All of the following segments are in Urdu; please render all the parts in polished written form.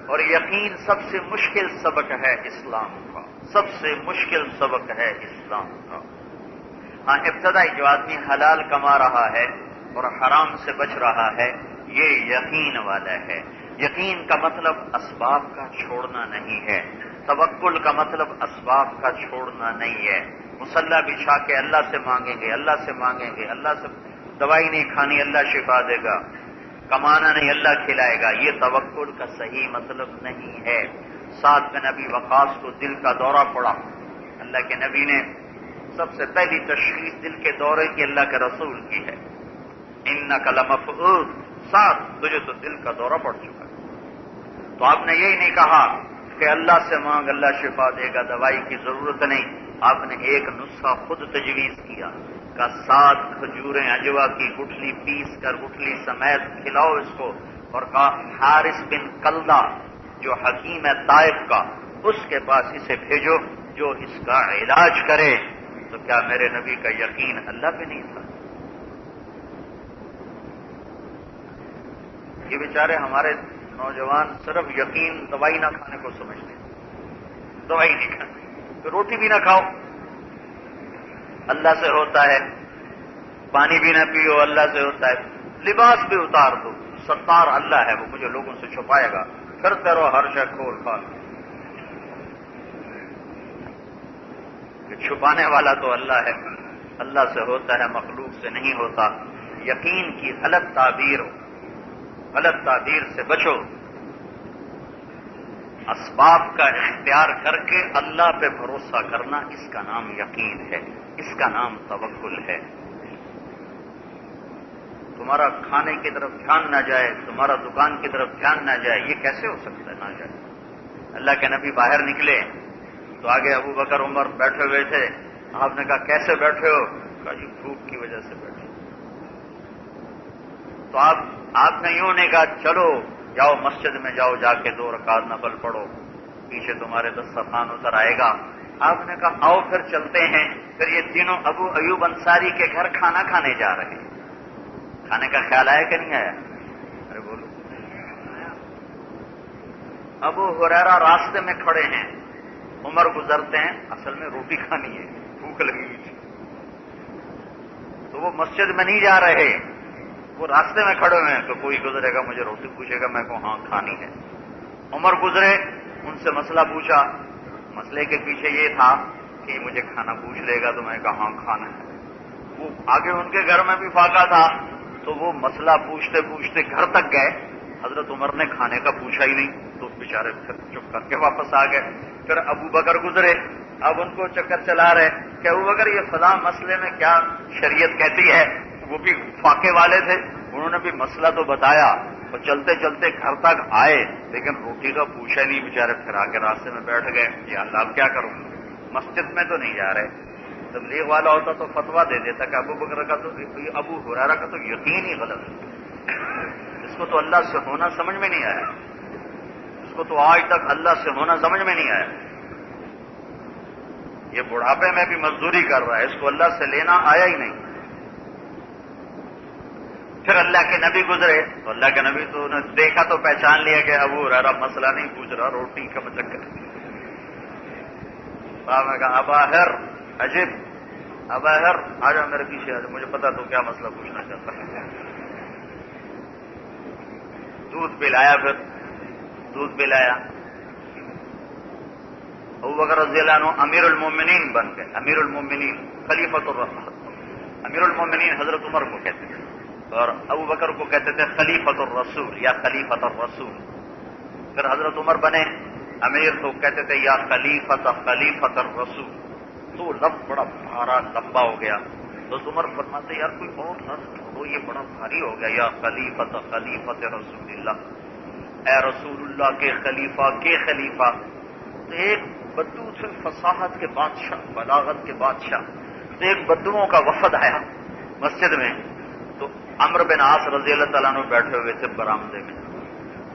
اور یقین سب سے مشکل سبق ہے اسلام کا، سب سے مشکل سبق ہے اسلام کا۔ ہاں، ابتدائی جو آدمی حلال کما رہا ہے اور حرام سے بچ رہا ہے، یہ یقین والا ہے۔ یقین کا مطلب اسباب کا چھوڑنا نہیں ہے، توکل کا مطلب اسباب کا چھوڑنا نہیں ہے۔ مصلی بچھا کے اللہ سے مانگیں گے، اللہ سے مانگیں گے، اللہ سے دوائی نہیں کھانی اللہ شفا دے گا، کمانا نہیں اللہ کھلائے گا، یہ توکل کا صحیح مطلب نہیں ہے۔ سعد بن ابی وقاص کو دل کا دورہ پڑا، اللہ کے نبی نے سب سے پہلی تشخیص دل کے دورے کی اللہ کے رسول کی ہے، انک لمفعود، سعد تجھے تو دل کا دورہ پڑ چکا ہے۔ تو آپ نے یہی نہیں کہا کہ اللہ سے مانگ اللہ شفا دے گا، دوائی کی ضرورت نہیں، آپ نے ایک نسخہ خود تجویز کیا کہ 7 کھجوریں اجوا کی گٹھلی پیس کر گٹھلی سمیت کھلاؤ اس کو، اور کہا حارث بن کلدہ جو حکیم ہے طائف کا، اس کے پاس اسے بھیجو جو اس کا علاج کرے۔ تو کیا میرے نبی کا یقین اللہ پہ نہیں تھا؟ یہ بیچارے ہمارے نوجوان صرف یقین دوائی نہ کھانے کو سمجھتے ہیں، دوائی نہیں کھاتے تو روٹی بھی نہ کھاؤ اللہ سے ہوتا ہے، پانی بھی نہ پیو اللہ سے ہوتا ہے، لباس بھی اتار دو، ستار اللہ ہے، وہ مجھے لوگوں سے چھپائے گا، کرتے رہو ہر شے کھول کھال، کہ چھپانے والا تو اللہ ہے، اللہ سے ہوتا ہے مخلوق سے نہیں ہوتا۔ یقین کی غلط تعبیر سے بچو، اسباب کا اختیار کر کے اللہ پہ بھروسہ کرنا، اس کا نام یقین ہے، اس کا نام توکل ہے۔ تمہارا کھانے کی طرف دھیان نہ جائے، تمہارا دکان کی طرف دھیان نہ جائے، یہ کیسے ہو سکتا ہے نہ جائے؟ اللہ کے نبی باہر نکلے تو آگے ابو بکر عمر بیٹھے ہوئے تھے، آپ نے کہا کیسے بیٹھے ہو؟ کہا جی بھوک کی وجہ سے بیٹھے۔ تو آپ نے یوں نہیں کہا چلو جاؤ مسجد میں جاؤ، جا کے 2 رکعت نفل پڑھو، پیچھے تمہارے دسترخوان اتر آئے گا۔ آپ نے کہا آؤ پھر چلتے ہیں۔ پھر یہ تینوں ابو ایوب انصاری کے گھر کھانا کھانے جا رہے ہیں۔ کھانے کا خیال آیا کہ نہیں آیا؟ ارے بولو۔ ابو ہریرہ راستے میں کھڑے ہیں، عمر گزرتے ہیں، اصل میں روٹی کھانی ہے، بھوک لگی ہوئی تھی، تو وہ مسجد میں نہیں جا رہے، وہ راستے میں کھڑے ہوئے ہیں، تو کوئی گزرے گا مجھے روٹی پوچھے گا، میں کہوں ہاں کھانی ہے۔ عمر گزرے، ان سے مسئلہ پوچھا، مسئلے کے پیچھے یہ تھا کہ مجھے کھانا پوچھ لے گا، تو میں کہا ہاں کھانا ہے۔ وہ آگے ان کے گھر میں بھی فاقہ تھا، تو وہ مسئلہ پوچھتے پوچھتے گھر تک گئے، حضرت عمر نے کھانے کا پوچھا ہی نہیں، تو بیچارے پھر چپ کر کے واپس آ گئے۔ پھر ابو بکر گزرے، اب ان کو چکر چلا رہے کہ ابو بکر یہ فلاں مسئلے میں کیا شریعت کہتی ہے؟ وہ بھی فاقے والے تھے، انہوں نے بھی مسئلہ تو بتایا، اور چلتے چلتے گھر تک آئے لیکن روٹی کا پوچھا نہیں، بیچارے پھر آگے راستے میں بیٹھ گئے، یا اللہ اب کیا کروں، مسجد میں تو نہیں جا رہے۔ تبلیغ والا ہوتا تو فتویٰ دے دیتا کہ ابو بکر کا تو ابو ہریرہ کا تو یقین ہی غلط ہے، اس کو تو اللہ سے ہونا سمجھ میں نہیں آیا، اس کو تو آج تک اللہ سے ہونا سمجھ میں نہیں آیا، یہ بڑھاپے میں بھی مزدوری کر رہا ہے، اس کو اللہ سے لینا آیا ہی نہیں۔ پھر اللہ کے نبی گزرے تو اللہ کے نبی تو نے دیکھا تو پہچان لیا کہ ابو ہریرہ مسئلہ نہیں پوچھ رہا، روٹی کا چکر۔ صاحب نے کہا ابا ہر عجیب، ابا ہر آ جاؤ میرے پیچھے آ جاؤ، مجھے پتا تو کیا مسئلہ پوچھنا چاہتا ہے۔ دودھ پلایا، پھر دودھ پلایا، ابو بکر رضی اللہ عنہ امیر المومنین بن گئے، امیر المومنین، خلیفۃ الرسول، امیر المومنین حضرت عمر کو کہتے تھے، اور ابو بکر کو کہتے تھے خلیفۃ الرسول یا خلیفۃ الرسول۔ پھر حضرت عمر بنے امیر تو کہتے تھے یا خلیفۃ الرسول، تو لفظ بڑا بھارا لمبا ہو گیا، تو عمر فرماتے یار کوئی اور لفظ ڈھونڈو، یہ بڑا بھاری ہو گیا، یا خلیفۃ رسول اللہ، اے رسول اللہ کے خلیفہ کے خلیفہ۔ تو ایک بدو تھے فصاحت کے بادشاہ، بلاغت کے بادشاہ، تو ایک بدوؤں کا وفد آیا مسجد میں، تو عمرو بن عاص رضی اللہ تعالیٰ عنہ بیٹھے ہوئے تھے برآمدے میں،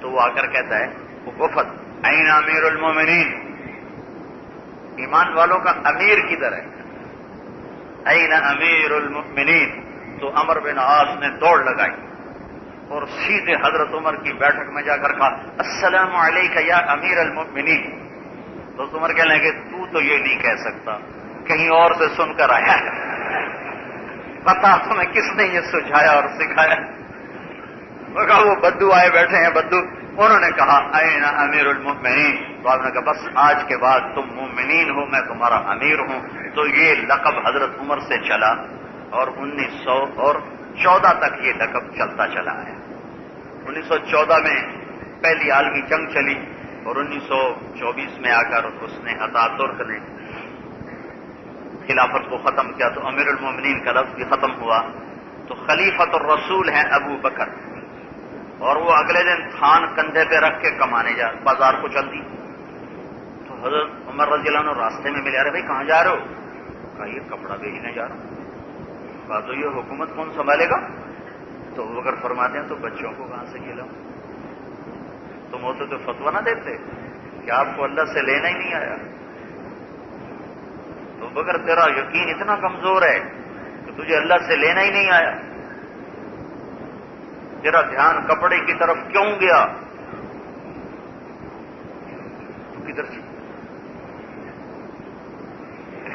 تو وہ آ کر کہتا ہے وہ وفد این امیر المومنین، ایمان والوں کا امیر کدھر ہے؟ این امیر المؤمنین؟ تو عمرو بن عاص نے دوڑ لگائی، اور سیدھے حضرت عمر کی بیٹھک میں جا کر کہا السلام علیکم یا امیر المؤمنین. تو عمر کہنے لگے تو یہ نہیں کہہ سکتا, کہیں اور سے سن کر آیا, بتا تمہیں کس نے یہ سجھایا اور سکھایا. وہ کہا وہ بدو آئے بیٹھے ہیں بدو. انہوں نے کہا این امیر المؤمنین. تو آپ نے کہا بس آج کے بعد تم مومنین ہو, میں تمہارا امیر ہوں. تو یہ لقب حضرت عمر سے چلا اور 1914 تک یہ لقب چلتا چلا ہے. 1914 میں پہلی عالمی جنگ چلی اور 1924 میں آ کر اس نے اتاتürk ترک نے خلافت کو ختم کیا تو امیر المومنین کا لفظ بھی ختم ہوا. تو خلیفۃ الرسول ہیں ابو بکر, اور وہ اگلے دن تھان کندھے پہ رکھ کے کمانے بازار کو چل دی. تو حضرت عمر رضی اللہ عنہ راستے میں ملے, ارے بھائی کہاں جا رہے ہو؟ کہا یہ کپڑا بیچنے جا رہا ہوں. کہا تو یہ حکومت کون سنبھالے گا؟ تو ابو بکر فرماتے ہیں تو بچوں کو کہاں سے کھلاؤں؟ تم ہوتے تو فتویٰ نہ دیتے کہ آپ کو اللہ سے لینا ہی نہیں آیا. تو ابو بکر تیرا یقین اتنا کمزور ہے کہ تجھے اللہ سے لینا ہی نہیں آیا, تیرا دھیان کپڑے کی طرف کیوں گیا؟ تو کدھر سے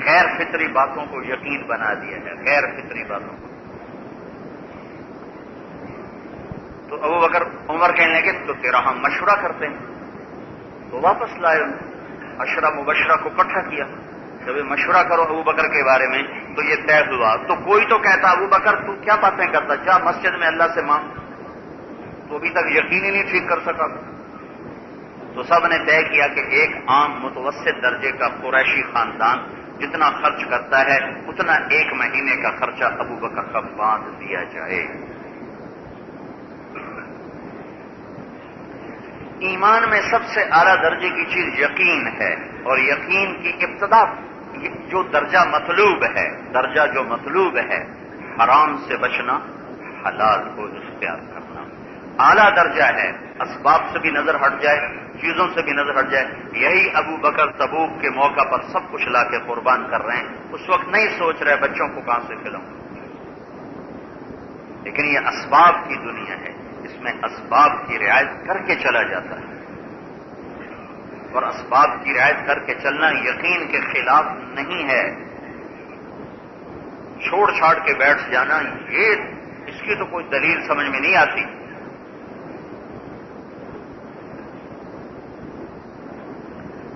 غیر فطری باتوں کو یقین بنا دیا ہے, غیر فطری باتوں کو. تو ابو بکر عمر کہنے لگے تو تیرا ہم مشورہ کرتے ہیں. تو واپس لائے, عشرہ مبشرہ کو اکٹھا کیا. جب یہ مشورہ کرو ابو بکر کے بارے میں تو یہ طے ہوا. تو کوئی تو کہتا ابو بکر تو کیا باتیں کرتا, جا مسجد میں اللہ سے مانگ. تو ابھی تک یقین ہی نہیں ٹھیک کر سکا. تو سب نے طے کیا کہ ایک عام متوسط درجے کا قریشی خاندان جتنا خرچ کرتا ہے اتنا ایک مہینے کا خرچہ ابو بکر کا باندھ دیا جائے. ایمان میں سب سے اعلیٰ درجے کی چیز یقین ہے, اور یقین کی ابتدا جو درجہ مطلوب ہے, درجہ جو مطلوب ہے حرام سے بچنا, حلال کو اختیار کرنا اعلیٰ درجہ ہے. اسباب سے بھی نظر ہٹ جائے, چیزوں سے بھی نظر ہٹ جائے. یہی ابو بکر تبوک کے موقع پر سب کچھ لا کے قربان کر رہے ہیں. اس وقت نہیں سوچ رہے بچوں کو کہاں سے کھلاؤں, لیکن یہ اسباب کی دنیا ہے, اس میں اسباب کی رعایت کر کے چلا جاتا ہے. اور اسباب کی رعایت کر کے چلنا یقین کے خلاف نہیں ہے. چھوڑ چھاڑ کے بیٹھ جانا یہ اس کی تو کوئی دلیل سمجھ میں نہیں آتی.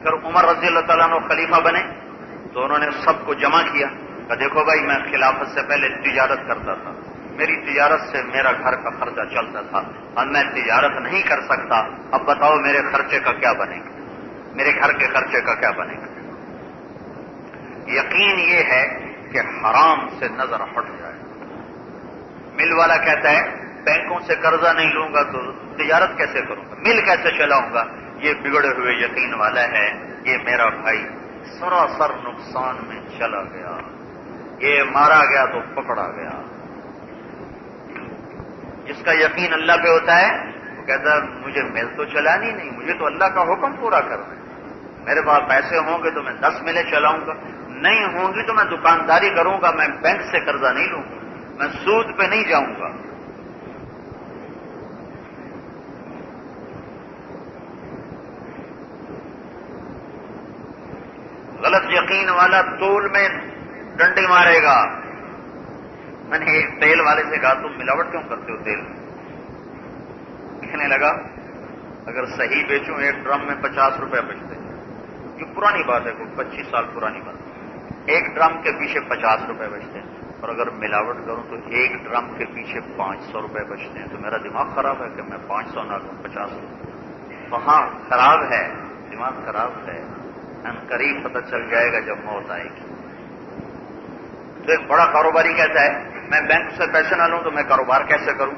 پھر عمر رضی اللہ تعالیٰ عنہ خلیفہ بنے تو انہوں نے سب کو جمع کیا کہ دیکھو بھائی میں خلافت سے پہلے تجارت کرتا تھا, میری تجارت سے میرا گھر کا خرچہ چلتا تھا, اب میں تجارت نہیں کر سکتا. اب بتاؤ میرے خرچے کا کیا بنے گا, میرے گھر کے خرچے کا کیا بنے گا؟ یقین یہ ہے کہ حرام سے نظر ہٹ جائے. مل والا کہتا ہے بینکوں سے قرضہ نہیں لوں گا تو تجارت کیسے کروں گا, مل کیسے چلاؤں گا؟ یہ بگڑے ہوئے یقین والا ہے. یہ میرا بھائی سراسر نقصان میں چلا گیا, یہ مارا گیا تو پکڑا گیا. جس کا یقین اللہ پہ ہوتا ہے وہ کہتا ہے مجھے مل تو چلانی نہیں, مجھے تو اللہ کا حکم پورا کرنا ہے. میرے پاس پیسے ہوں گے تو میں 10 ملیں چلاؤں گا, نہیں ہوں گی تو میں دکانداری کروں گا, میں بینک سے قرضہ نہیں لوں گا, میں سود پہ نہیں جاؤں گا. غلط یقین والا تول میں ڈنڈی مارے گا. میں نے ایک تیل والے سے کہا تم ملاوٹ کیوں کرتے ہو تیل میں؟ کہنے لگا اگر صحیح بیچوں 1 ڈرم میں 50 روپے بچتے ہیں. یہ پرانی بات ہے, کوئی 25 سال پرانی بات. 1 ڈرم کے پیچھے 50 روپے بچتے ہیں, اور اگر ملاوٹ کروں تو 1 ڈرم کے پیچھے 500 روپے بچتے ہیں. تو میرا دماغ خراب ہے کہ میں 500 نہ لوں 50. تو ہاں خراب ہے, دماغ خراب ہے. قریب پتہ چل جائے گا جب موت آئے گی. تو ایک بڑا کاروباری کہتا ہے میں بینک سے پیسے نہ لوں تو میں کاروبار کیسے کروں؟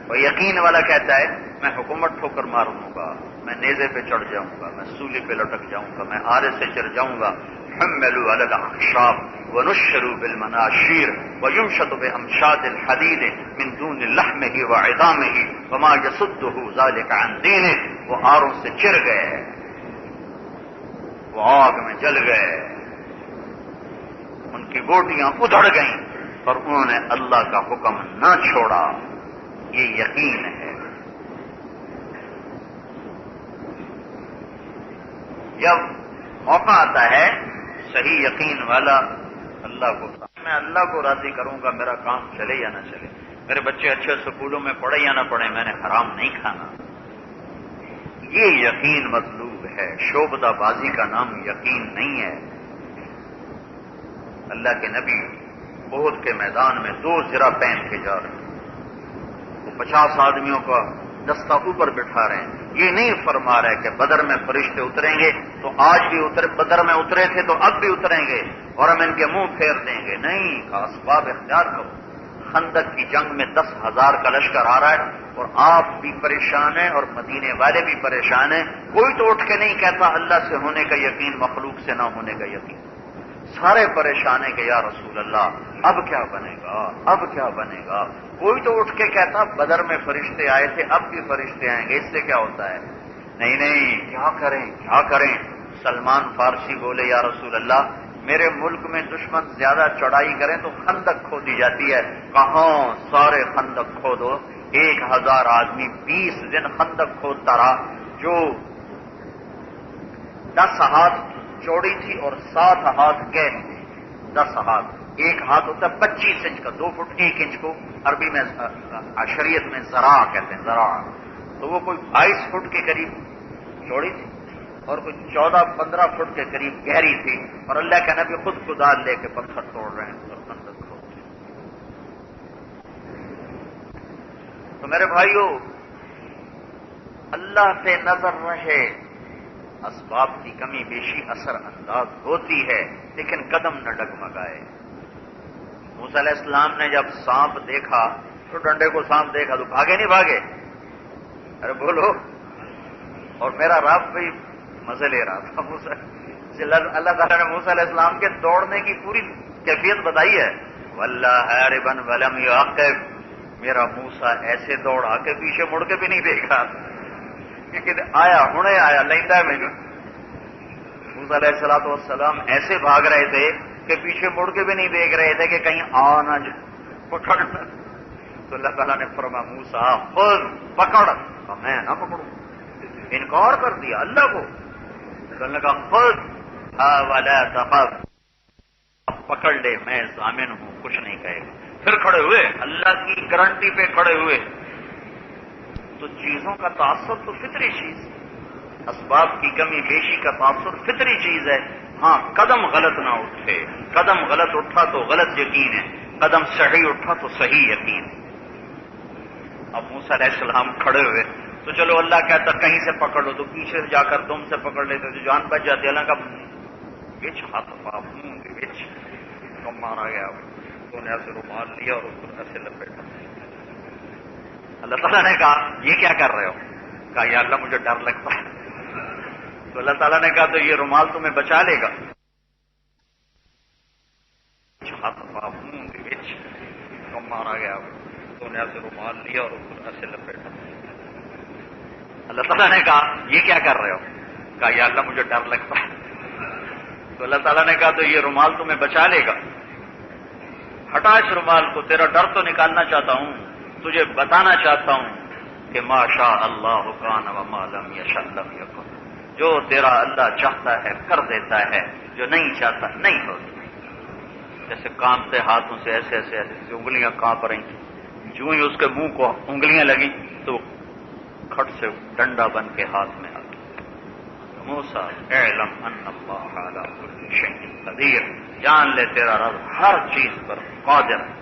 اور یقین والا کہتا ہے میں حکومت ٹھوکر ماروں گا, میں نیزے پہ چڑھ جاؤں گا, میں سولی پہ لٹک جاؤں گا, میں آرے سے چڑھ جاؤں گا. حملوا علی الاخشاب ونشروا بالمناشیر ويمشط بامشاط الحديد من دون لحمه وعظامه وما يصده ذلك عن دينه. وہ آروں سے چر گئے, وہ آگ میں جل گئے, ان کی بوٹیاں ادھڑ گئیں, پر انہوں نے اللہ کا حکم نہ چھوڑا. یہ یقین ہے۔ جب موقع آتا ہے صحیح یقین والا اللہ کو، میں اللہ کو راضی کروں گا، میرا کام چلے یا نہ چلے، میرے بچے اچھے سکولوں میں پڑھے یا نہ پڑھے، میں نے حرام نہیں کھانا، یہ یقین مطلوب ہے۔ شعبدہ بازی کا نام یقین نہیں ہے۔ اللہ کے نبی احد کے میدان میں 2 زرہ پہن کے جا رہے ہیں، وہ 50 آدمیوں کا دستہ اوپر بٹھا رہے ہیں، یہ نہیں فرما رہے کہ بدر میں فرشتے اتریں گے تو آج بھی بدر میں اترے تھے تو اب بھی اتریں گے اور ہم ان کے منہ پھیر دیں گے، نہیں کہا اسباب اختیار کرو۔ خندق کی جنگ میں 10,000 کا لشکر آ رہا ہے اور آپ بھی پریشان ہیں اور مدینے والے بھی پریشان ہیں، کوئی تو اٹھ کے نہیں کہتا اللہ سے ہونے کا یقین، مخلوق سے نہ ہونے کا یقین، سارے پریشان ہیں کہ یا رسول اللہ اب کیا بنے گا، اب کیا بنے گا، کوئی تو اٹھ کے کہتا بدر میں فرشتے آئے تھے اب بھی فرشتے آئیں گے، اس سے کیا ہوتا ہے، نہیں نہیں کیا کریں کیا کریں۔ سلمان فارسی بولے یا رسول اللہ میرے ملک میں دشمن زیادہ چڑھائی کریں تو خندق کھودی جاتی ہے، کہاں سارے خندق کھودو، 1000 آدمی 20 دن خندق کھودتا رہا، جو 10 ہاتھ چوڑی تھی اور 7 ہاتھ گہری تھی، 10 ہاتھ، ایک ہاتھ ہوتا ہے 25 انچ کا، 2 فٹ 1 انچ کو عربی میں شریعت میں ذراع کہتے ہیں، ذراع، تو وہ کوئی 22 فٹ کے قریب چوڑی تھی اور کوئی 14-15 فٹ کے قریب گہری تھی، اور اللہ کے نبی خود کدال لے کے پتھر توڑ رہے ہیں اور خندق کھود رہے ہیں۔ تو میرے بھائیو اللہ سے نظر رہے، اسباب کی کمی بیشی اثر انداز ہوتی ہے لیکن قدم نہ ڈگمگائے۔ موسیٰ علیہ السلام نے جب سانپ دیکھا تو ڈنڈے کو سانپ دیکھا تو بھاگے نہیں بھاگے، ارے بولو، اور میرا رب بھی مزے لے رہا تھا موسیٰ، اللہ تعالیٰ نے موسیٰ علیہ السلام کے دوڑنے کی پوری کیفیت بتائی ہے، واللہ ہاربا ولم یعقب، میرا موسیٰ ایسے دوڑا کہ پیچھے مڑ کے بھی نہیں دیکھا، کہ آیا ہنے آیا لیندہ ہے مجھے۔ موسیٰ علیہ السلام ایسے بھاگ رہے تھے کہ پیچھے مڑ کے بھی نہیں دیکھ رہے تھے کہ کہیں آ نہ پکڑنا، تو اللہ تعالیٰ نے فرمایا موسیٰ خود پکڑ، میں نہ پکڑوں، انکار کر دیا اللہ کو، تو اللہ کا خود ولا تخف، پکڑ لے میں ضامن ہوں، کچھ نہیں کہے گا۔ پھر کھڑے ہوئے اللہ کی گارنٹی پہ کھڑے ہوئے۔ تو چیزوں کا تاثر تو فطری چیز، اسباب کی کمی بیشی کا تاثر فطری چیز ہے، ہاں قدم غلط نہ اٹھے، قدم غلط اٹھا تو غلط یقین ہے، قدم صحیح اٹھا تو صحیح یقین۔ اب موسیٰ علیہ السلام کھڑے ہوئے تو چلو اللہ کہتا کہیں سے پکڑ لو، تو پیچھے سے جا کر تم سے پکڑ لیتے تو جان بچ جاتی، اللہ کا بچ ہاتھ بچ کم مارا گیا، تو نے ایسے رومال لیا اور اس کو ایسے لپیٹا۔ اللہ تعالیٰ نے کہا یہ کیا کر رہے ہو؟ کہا یا اللہ مجھے ڈر لگتا ہے، تو اللہ تعالیٰ نے کہا تو یہ رومال تمہیں بچا لے گا، کم مارا گیا، تو نے ایسے رومال لیا اور اس کو ایسے لپیٹا۔ اللہ تعالیٰ نے کہا یہ کیا کر رہے ہو؟ کہا یا اللہ مجھے ڈر لگتا ہے، تو اللہ تعالیٰ نے کہا تو یہ رومال تمہیں بچا لے گا، ہٹا اس رومال کو، تیرا ڈر تو نکالنا چاہتا ہوں، تجھے بتانا چاہتا ہوں کہ ما شاء اللہ کان وما لم یشاء لم یکن، جو تیرا اللہ چاہتا ہے کر دیتا ہے، جو نہیں چاہتا نہیں ہوتا۔ جیسے کانپتے ہاتھوں سے ایسے ایسے ایسے انگلیاں کانپ رہی تھیں، جو ہی اس کے منہ کو انگلیاں لگی تو کھٹ سے ڈنڈا بن کے ہاتھ میں آ گیا۔ موسیٰ اعلم ان اللہ علی کل شیء قدیر، جان لے تیرا رب ہر چیز پر قادر ہے۔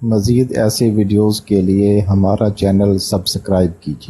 مزید ایسے ویڈیوز کے لیے ہمارا چینل سبسکرائب کیجیے۔